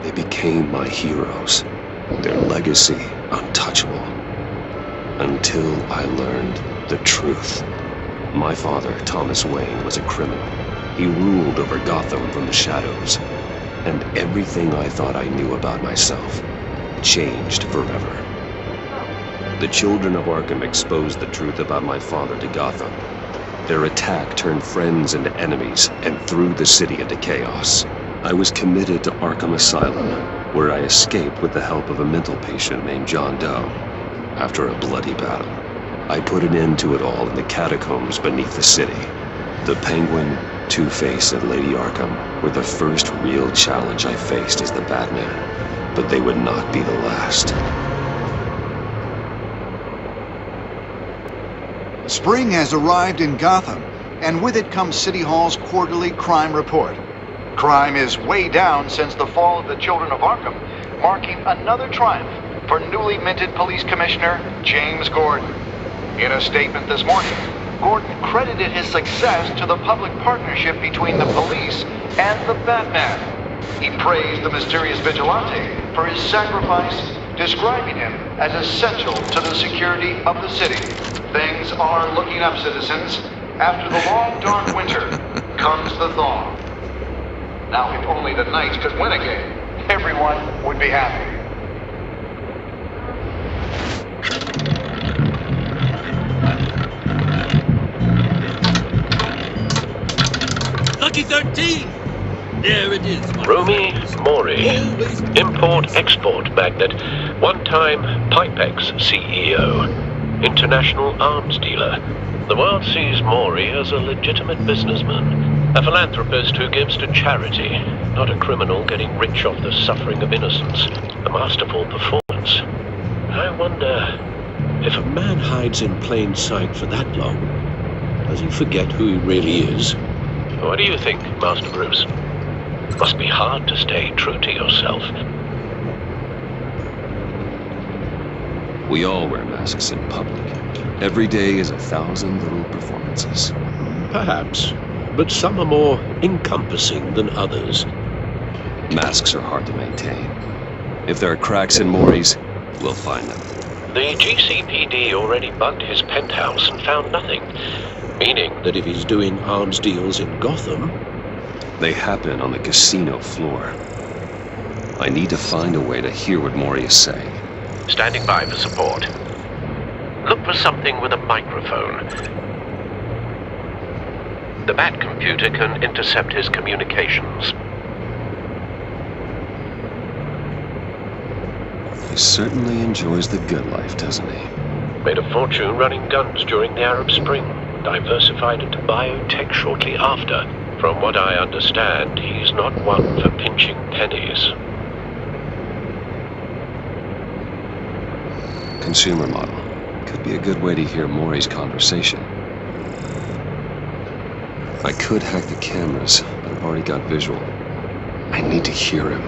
They became my heroes, their legacy untouchable. Until I learned the truth. My father, Thomas Wayne, was a criminal. He ruled over Gotham from the shadows. And everything I thought I knew about myself changed forever. The children of Arkham exposed the truth about my father to Gotham. Their attack turned friends into enemies and threw the city into chaos. I was committed to Arkham Asylum, where I escaped with the help of a mental patient named John Doe. After a bloody battle, I put an end to it all in the catacombs beneath the city. The Penguin, Two-Face, and Lady Arkham were the first real challenge I faced as the Batman, but they would not be the last. Spring has arrived in Gotham, and with it comes City Hall's quarterly crime report. Crime is way down since the fall of the Children of Arkham, marking another triumph for newly minted Police Commissioner James Gordon. In a statement this morning, Gordon credited his success to the public partnership between the police and the Batman. He praised the mysterious vigilante for his sacrifice, describing him as essential to the security of the city. Things are looking up, citizens. After the long, dark winter comes the thaw. Now, if only the Knights could win again, everyone would be happy. Lucky 13! There it is. Romy Mori, import-export magnate, one-time Pipex CEO, international arms dealer. The world sees Mori as a legitimate businessman, a philanthropist who gives to charity, not a criminal getting rich off the suffering of innocence. A masterful performance. I wonder, if a man hides in plain sight for that long, does he forget who he really is? What do you think, Master Bruce? Must be hard to stay true to yourself. We all wear masks in public. Every day is 1,000 little performances. Perhaps, but some are more encompassing than others. Masks are hard to maintain. If there are cracks in Mori's, we'll find them. The GCPD already bugged his penthouse and found nothing. Meaning that if he's doing arms deals in Gotham... They happen on the casino floor. I need to find a way to hear what Mori is saying. Standing by for support. Look for something with a microphone. The Bat computer can intercept his communications. He certainly enjoys the good life, doesn't he? Made a fortune running guns during the Arab Spring. Diversified into biotech shortly after. From what I understand, he's not one for pinching pennies. Consumer model. Could be a good way to hear Mori's conversation. I could hack the cameras, but I've already got visual. I need to hear him.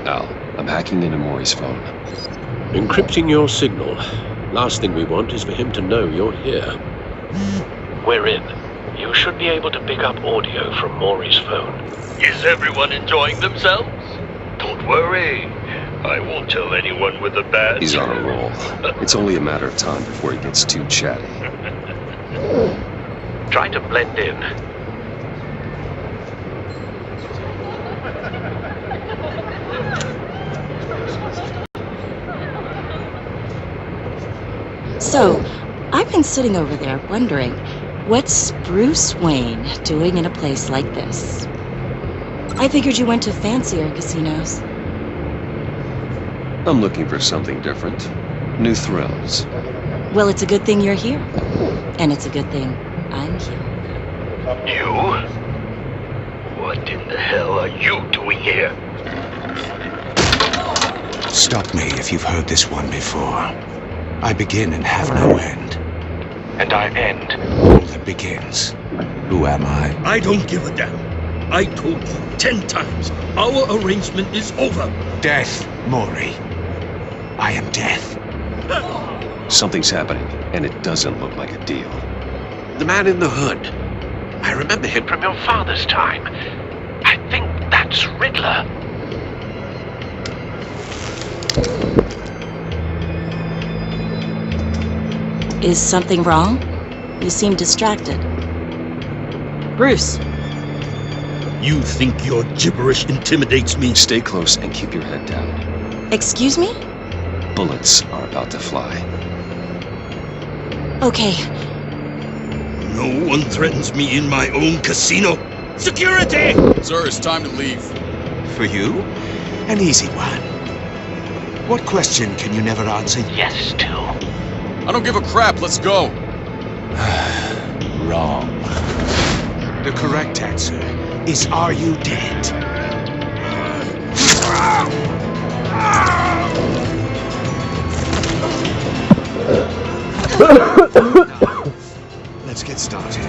Al, I'm hacking into Maury's phone. Encrypting your signal. Last thing we want is for him to know you're here. We're in. You should be able to pick up audio from Maury's phone. Is everyone enjoying themselves? Don't worry. I won't tell anyone with a badge. He's on a roll. It's only a matter of time before he gets too chatty. Try to blend in. So, I've been sitting over there wondering, what's Bruce Wayne doing in a place like this? I figured you went to fancier casinos. I'm looking for something different. New thrills. Well, it's a good thing you're here. And it's a good thing I'm here. You? What in the hell are you doing here? Stop me if you've heard this one before. I begin and have no end. And I end all that begins. Who am I? I don't give a damn. I told you 10 times. Our arrangement is over. Death, Maury. I am death. Something's happening, and it doesn't look like a deal. The man in the hood. I remember him from your father's time. I think that's Riddler. Is something wrong? You seem distracted. Bruce. You think your gibberish intimidates me? Stay close and keep your head down. Excuse me? Bullets are about to fly. Okay. No one threatens me in my own casino. Security! Sir, it's time to leave. For you? An easy one. What question can you never answer yes to? I don't give a crap, let's go. Wrong. The correct answer is, are you dead? Let's get started.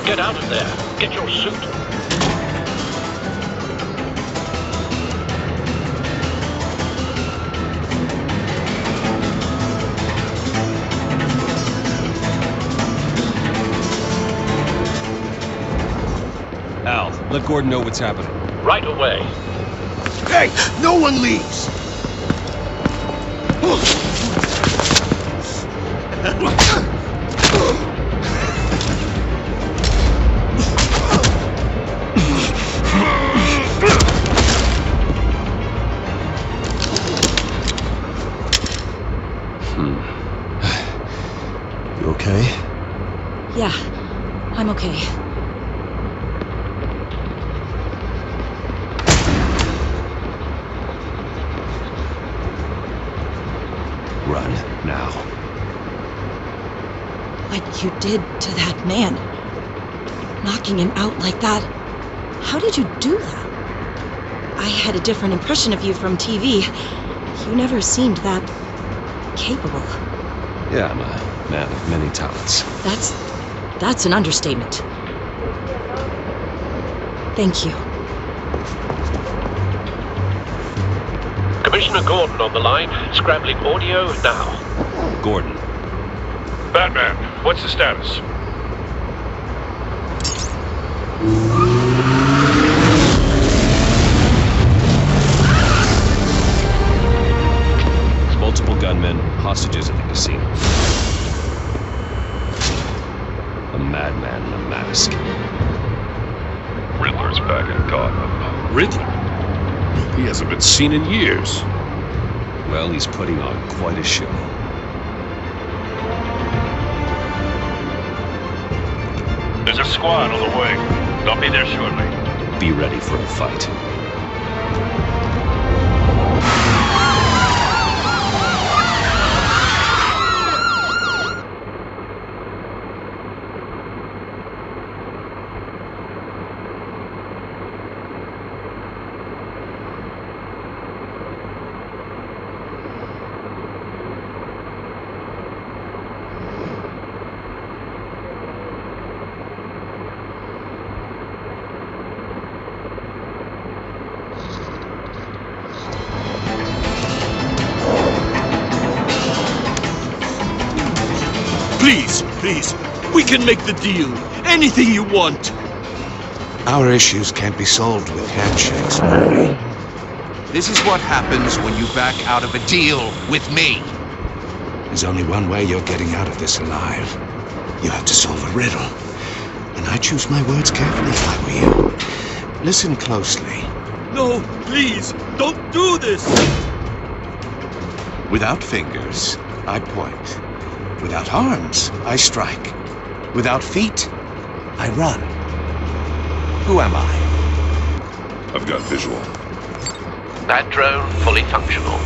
Get out of there. Get your suit. Al, let Gordon know what's happening. Right away. Hey, no one leaves! You okay? Yeah, I'm okay. Run, now. What you did to that man, knocking him out like that, how did you do that? I had a different impression of you from TV. You never seemed that capable. Yeah, I'm a man of many talents. That's an understatement. Thank you. Commissioner Gordon on the line. Scrambling audio now. Gordon. Batman, what's the status? Multiple gunmen, hostages at the casino. A madman in a mask. Riddler's back in Gotham. Riddler? He hasn't been seen in years. Well, he's putting on quite a show. There's a squad on the way. They'll be there shortly. Be ready for a fight. please. We can make the deal. Anything you want. Our issues can't be solved with handshakes, Murray. This is what happens when you back out of a deal with me. There's only one way you're getting out of this alive. You have to solve a riddle. And I choose my words carefully if I were you. Listen closely. No, please, don't do this! Without fingers, I point. Without arms, I strike. Without feet, I run. Who am I? I've got visual. That drone fully functional.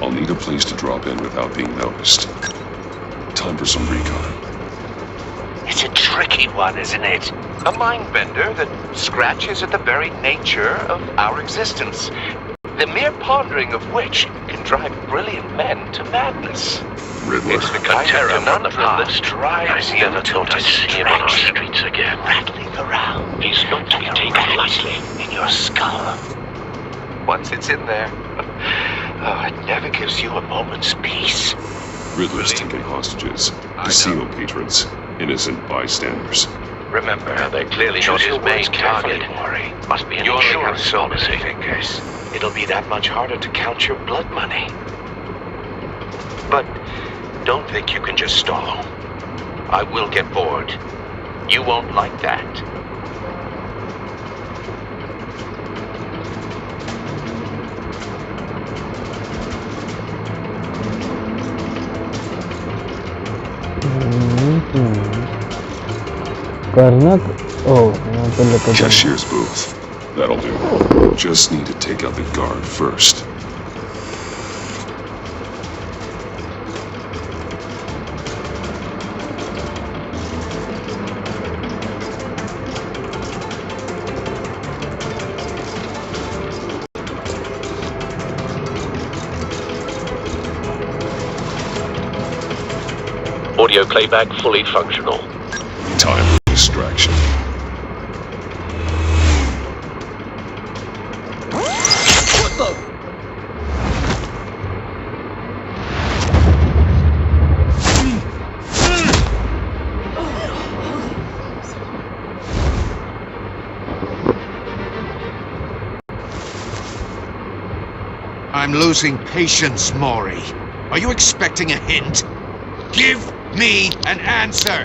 I'll need a place to drop in without being noticed. Time for some recon. It's a tricky one, isn't it? A mind bender that scratches at the very nature of our existence. The mere pondering of which can drive brilliant men to madness. Riddler. It's the kind terror of from the conundrum past. that drives I you never to thought I'd see him on our distraction, streets again. rattling around. He's not to be taken lightly. In your skull. Once it's in there, it never gives you a moment's peace. Riddler's taking hostages. Casino patrons. Innocent bystanders. Remember, They're clearly not choose his your main words carefully, target. Maury. Must be an You only insurance have so many policy. fingers. It'll be that much harder to count your blood money. But don't think you can just stall. I will get bored. You won't like that. Cashier's booth. That'll do. Just need to take out the guard first. Audio playback fully functional. Time for distraction. What the? I'm losing patience, Maury. Are you expecting a hint? Give me an answer!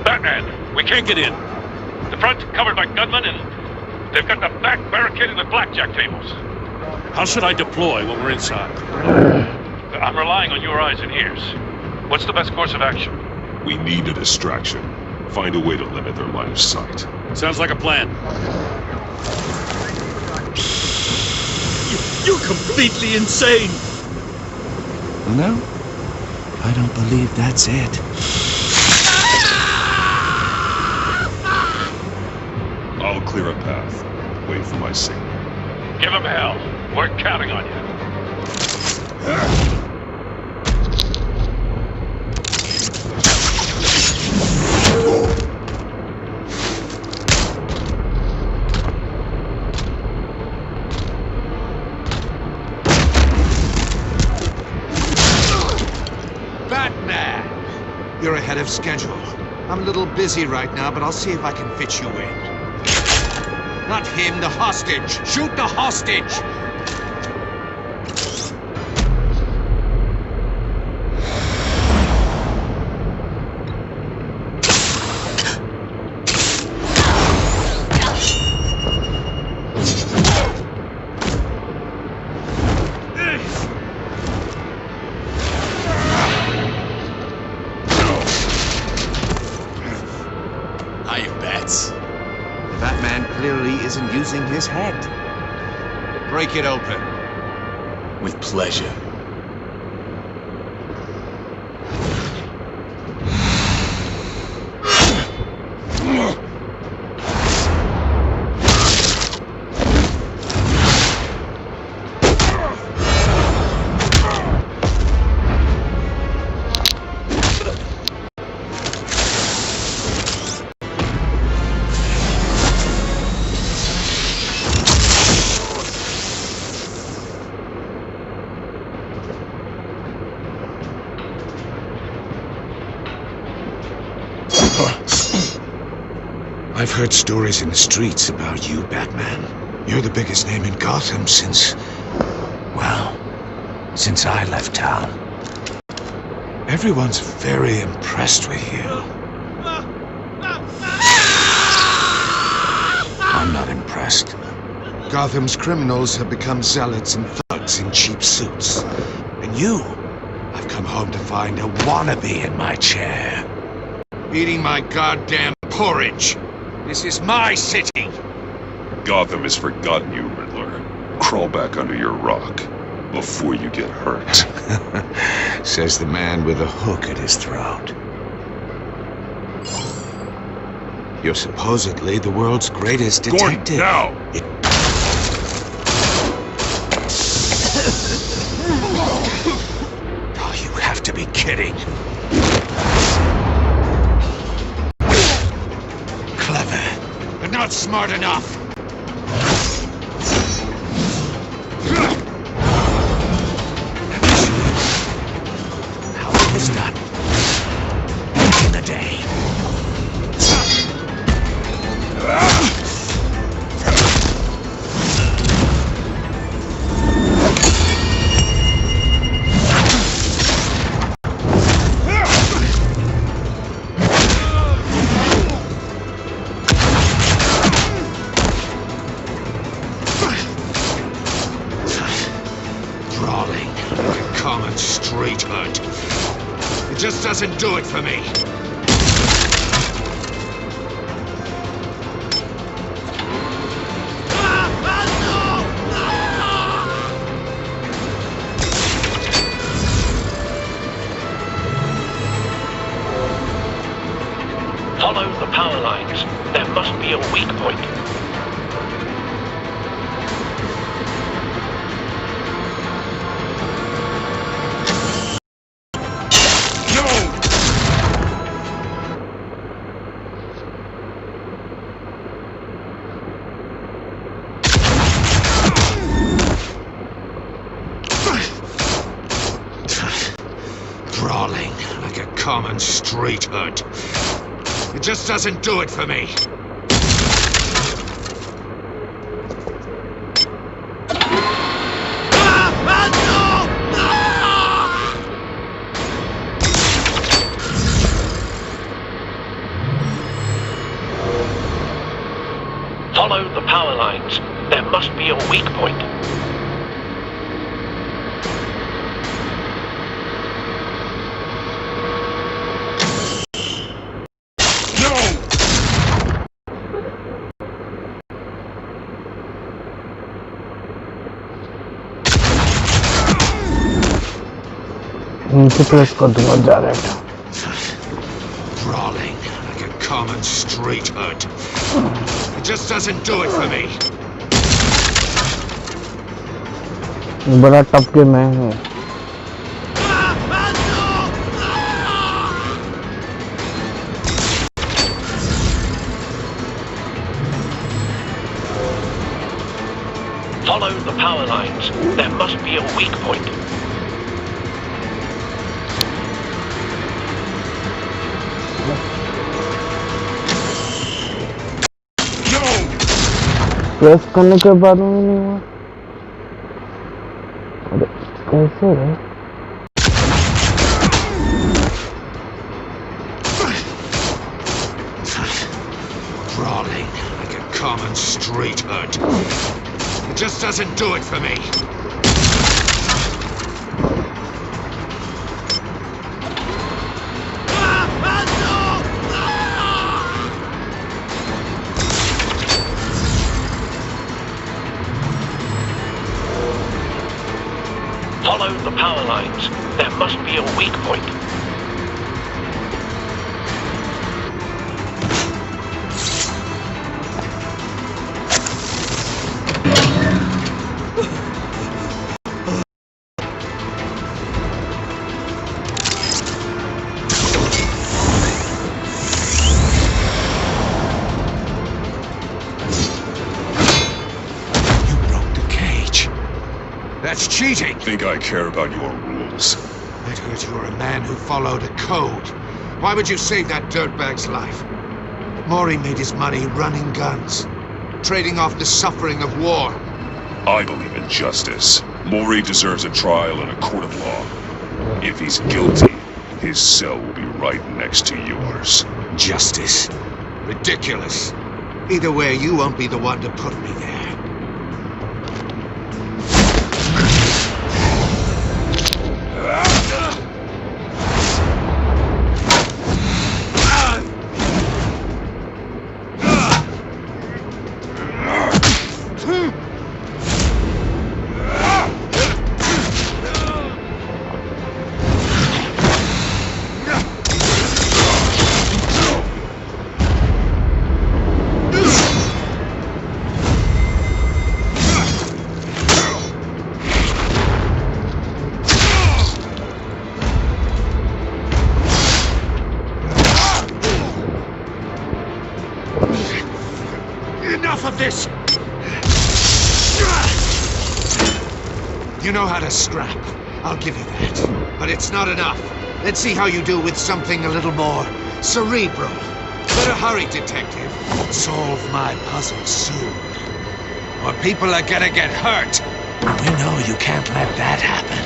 Batman, we can't get in. The front's covered by gunmen, and they've got the back barricaded with blackjack tables. How should I deploy when we're inside? I'm relying on your eyes and ears. What's the best course of action? We need a distraction. Find a way to limit their line of sight. Sounds like a plan. You're completely insane! No, I don't believe that's it. I'll clear a path. Wait for my signal. Give them hell. We're counting on you. Batman! You're ahead of schedule. I'm a little busy right now, but I'll see if I can fit you in. Not him, the hostage! Shoot the hostage! Batman clearly isn't using his head. Break it open. With pleasure. I've heard stories in the streets about you, Batman. You're the biggest name in Gotham since I left town. Everyone's very impressed with you. I'm not impressed. Gotham's criminals have become zealots and thugs in cheap suits. And you, I've come home to find a wannabe in my chair. Eating my goddamn porridge. This is my city. Gotham has forgotten you, Riddler. Crawl back under your rock before you get hurt. Says the man with a hook at his throat. You're supposedly the world's greatest detective. Gordon, now! Oh, you have to be kidding. Clever, but not smart enough. How it was done. Back in the day. Just doesn't do it for me. Follow the power lines. There must be a weak point. Brawling like a common street hood. It just doesn't do it for me. Follow the power lines. There must be a weak point. नीचे press कर दूंगा direct. Brawling like a common street hood. It just doesn't do it for me. बड़ा tough game है. Follow the power lines. There must be a weak point. Press करने के बाद में नहीं हुआ. अरे कैसे है? Brawling like a common street hood. It just doesn't do it for me. Follow the power lines. There must be a weak point. That's cheating! Think I care about your rules? I'd heard you were a man who followed a code. Why would you save that dirtbag's life? Maury made his money running guns, trading off the suffering of war. I believe in justice. Maury deserves a trial in a court of law. If he's guilty, his cell will be right next to yours. Justice? Ridiculous. Either way, you won't be the one to put me there. Enough of this! You know how to scrap. I'll give you that. But it's not enough. Let's see how you do with something a little more cerebral. Better hurry, detective. Solve my puzzle soon. Or people are gonna get hurt. We know you can't let that happen.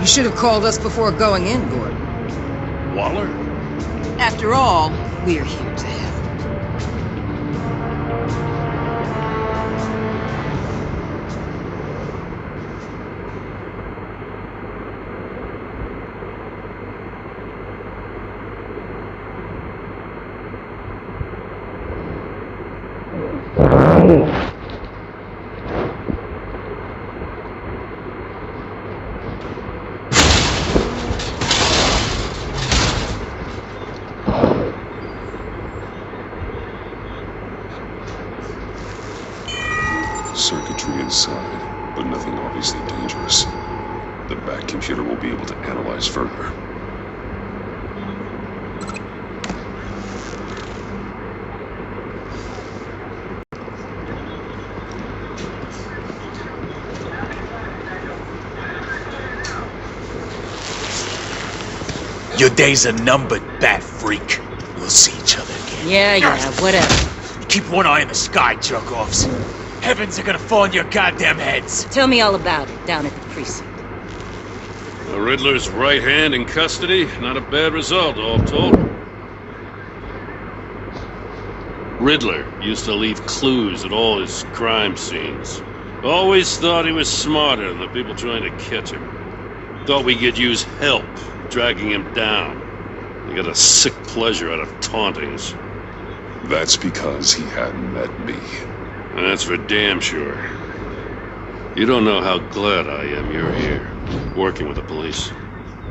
You should have called us before going in, Gordon. Waller? After all, we're here to help. Circuitry inside, but nothing obviously dangerous. The back computer will be able to analyze further. Your days are numbered, bat freak. We'll see each other again. Yeah, whatever. Keep one eye in the sky, jerk-offs. Heavens are gonna fall on your goddamn heads. Tell me all about it down at the precinct. The Riddler's right hand in custody. Not a bad result, all told. Riddler used to leave clues at all his crime scenes. Always thought he was smarter than the people trying to catch him. Thought we could use help dragging him down. He got a sick pleasure out of tauntings. That's because he hadn't met me. That's for damn sure. You don't know how glad I am you're here, working with the police.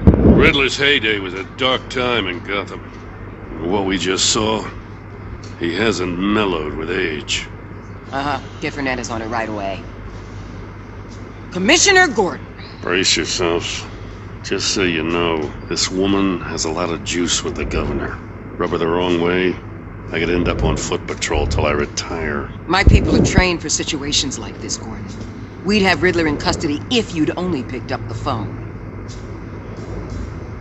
Riddler's heyday was a dark time in Gotham. What we just saw, he hasn't mellowed with age. Get Fernandez on it right away. Commissioner Gordon. Brace yourselves. Just so you know, this woman has a lot of juice with the governor. Rub her the wrong way, I could end up on foot patrol till I retire. My people are trained for situations like this, Gordon. We'd have Riddler in custody if you'd only picked up the phone.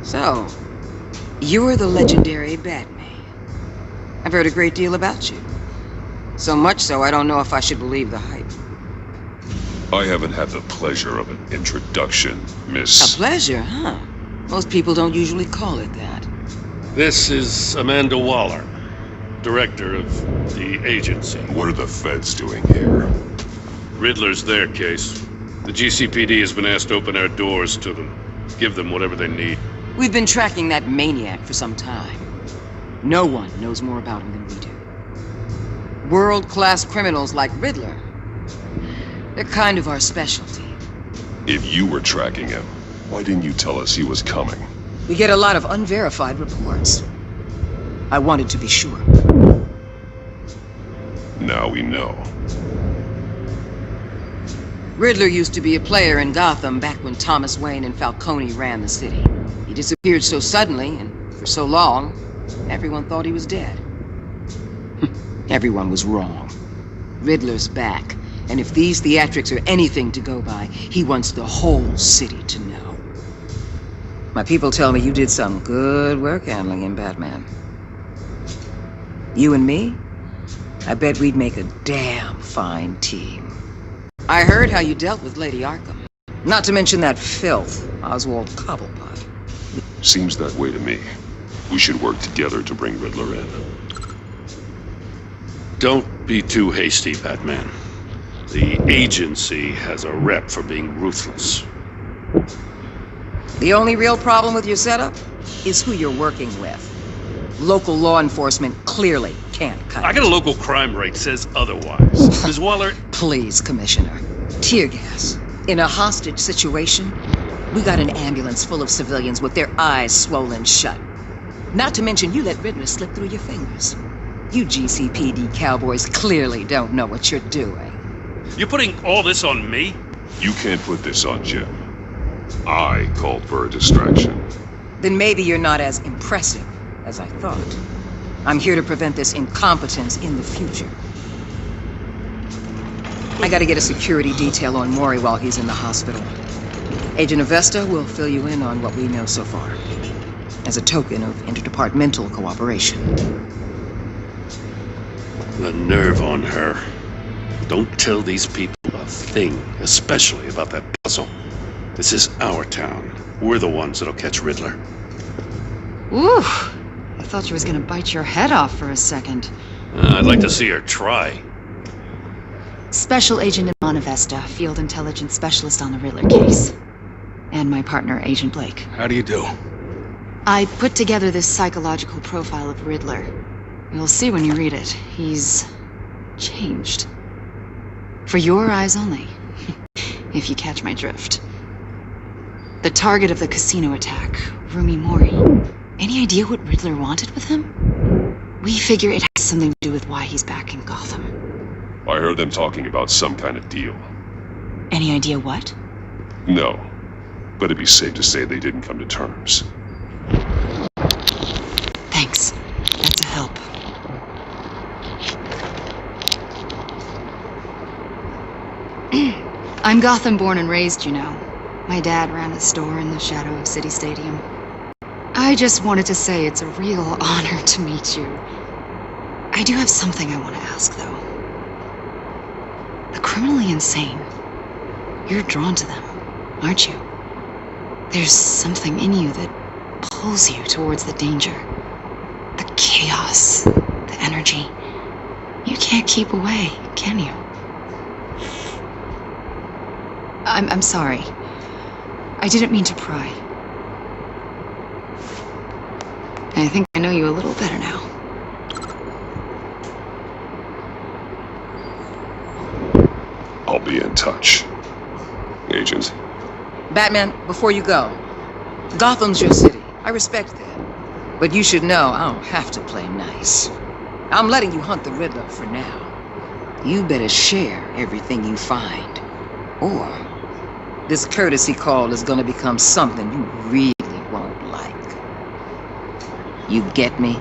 So, you're the legendary Batman. I've heard a great deal about you. So much so, I don't know if I should believe the hype. I haven't had the pleasure of an introduction, Miss... A pleasure, huh? Most people don't usually call it that. This is Amanda Waller, director of the agency. What are the feds doing here? Riddler's their case. The GCPD has been asked to open our doors to them. Give them whatever they need. We've been tracking that maniac for some time. No one knows more about him than we do. World-class criminals like Riddler, they're kind of our specialty. If you were tracking him, why didn't you tell us he was coming? We get a lot of unverified reports. I wanted to be sure. Now we know. Riddler used to be a player in Gotham back when Thomas Wayne and Falcone ran the city. He disappeared so suddenly and for so long, everyone thought he was dead. Everyone was wrong. Riddler's back, and if these theatrics are anything to go by, he wants the whole city to know. My people tell me you did some good work handling him, Batman. You and me? I bet we'd make a damn fine team. I heard how you dealt with Lady Arkham. Not to mention that filth, Oswald Cobblepot. Seems that way to me. We should work together to bring Riddler in. Don't be too hasty, Batman. The agency has a rep for being ruthless. The only real problem with your setup is who you're working with. Local law enforcement clearly can't cut it. I got a local crime rate says otherwise. Ms. Waller... Please, Commissioner. Tear gas. In a hostage situation, we got an ambulance full of civilians with their eyes swollen shut. Not to mention you let Riddler slip through your fingers. You GCPD cowboys clearly don't know what you're doing. You're putting all this on me? You can't put this on Jim. I called for a distraction. Then maybe you're not as impressive as I thought. I'm here to prevent this incompetence in the future. I gotta get a security detail on Maury while he's in the hospital. Agent Avesta will fill you in on what we know so far, as a token of interdepartmental cooperation. The nerve on her. Don't tell these people a thing, especially about that puzzle. This is our town. We're the ones that'll catch Riddler. Ooh, I thought she was gonna bite your head off for a second. I'd like to see her try. Special Agent Iman Avesta, Field Intelligence Specialist on the Riddler case. And my partner, Agent Blake. How do you do? I put together this psychological profile of Riddler. You'll see when you read it. He's changed. For your eyes only, if you catch my drift. The target of the casino attack, Rumi Mori. Any idea what Riddler wanted with him? We figure it has something to do with why he's back in Gotham. I heard them talking about some kind of deal. Any idea what? No, but it'd be safe to say they didn't come to terms. Thanks. That's a help. I'm Gotham born and raised, you know. My dad ran a store in the shadow of City Stadium. I just wanted to say it's a real honor to meet you. I do have something I want to ask, though. The criminally insane. You're drawn to them, aren't you? There's something in you that pulls you towards the danger. The chaos, the energy. You can't keep away, can you? I'm sorry. I didn't mean to pry. I think I know you a little better now. I'll be in touch. Agent. Batman, before you go, Gotham's your city. I respect that. But you should know I don't have to play nice. I'm letting you hunt the Riddler for now. You better share everything you find. Or this courtesy call is gonna become something you really won't like. You get me?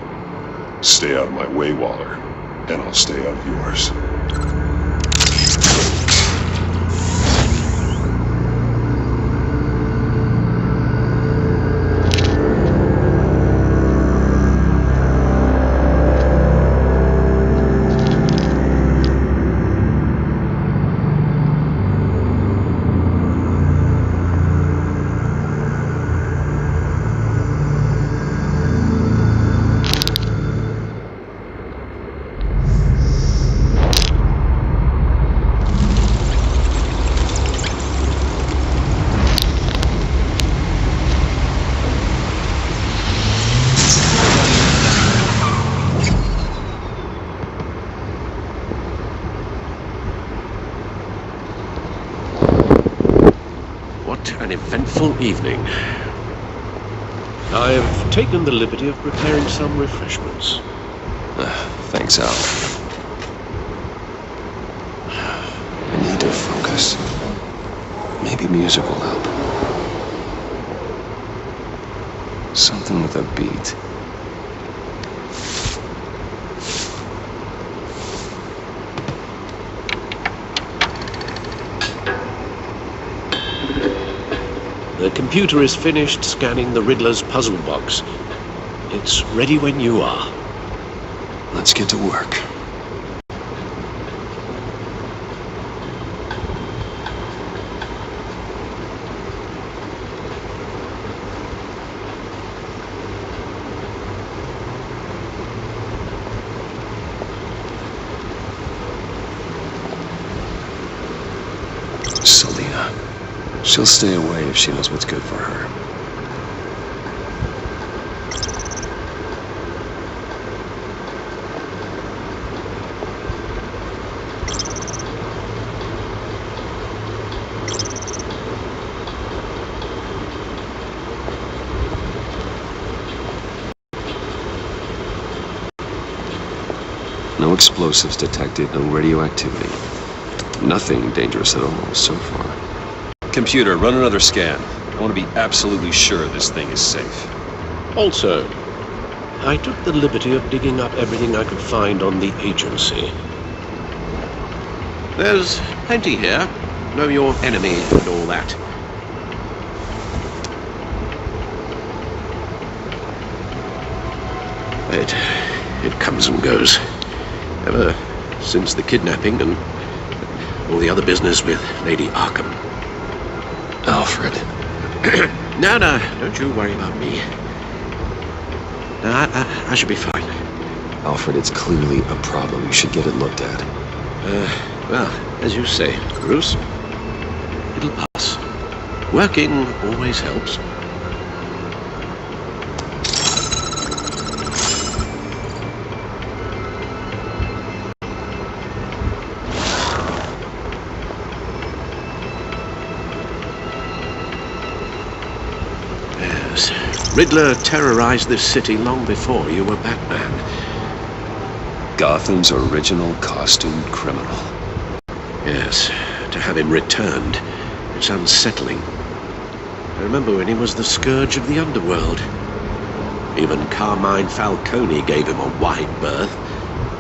Stay out of my way, Waller, and I'll stay out of yours. wonderful evening. I've taken the liberty of preparing some refreshments. Thanks, Al. I need to focus. Maybe music will help. Something with a beat. The computer is finished scanning the Riddler's puzzle box. It's ready when you are. Let's get to work. Selena. She'll stay away if she knows what's good for her. No explosives detected, no radioactivity. Nothing dangerous at all so far. Computer, run another scan. I want to be absolutely sure this thing is safe. Also, I took the liberty of digging up everything I could find on the agency. There's plenty here. Know your enemy and all that. It comes and goes. Ever since the kidnapping and all the other business with Lady Arkham. Alfred. No, don't you worry about me. No, I should be fine. Alfred, it's clearly a problem. You should get it looked at. Well, as you say, Bruce, it'll pass. Working always helps. Riddler terrorized this city long before you were Batman. Gotham's original costumed criminal. Yes, to have him returned, it's unsettling. I remember when he was the scourge of the underworld. Even Carmine Falcone gave him a wide berth.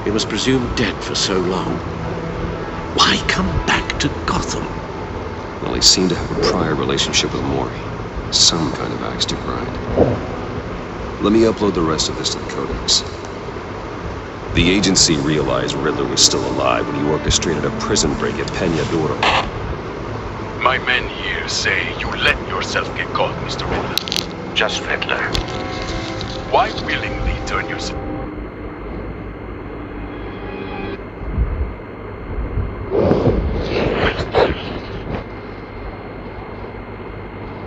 He was presumed dead for so long. Why come back to Gotham? Well, he seemed to have a prior relationship with Mori. Some kind of axe to grind. Let me upload the rest of this to the Codex. The agency realized Riddler was still alive when he orchestrated a prison break at Peñadoro. My men here say you let yourself get caught, Mr. Riddler. Just Riddler. Why willingly turn yourself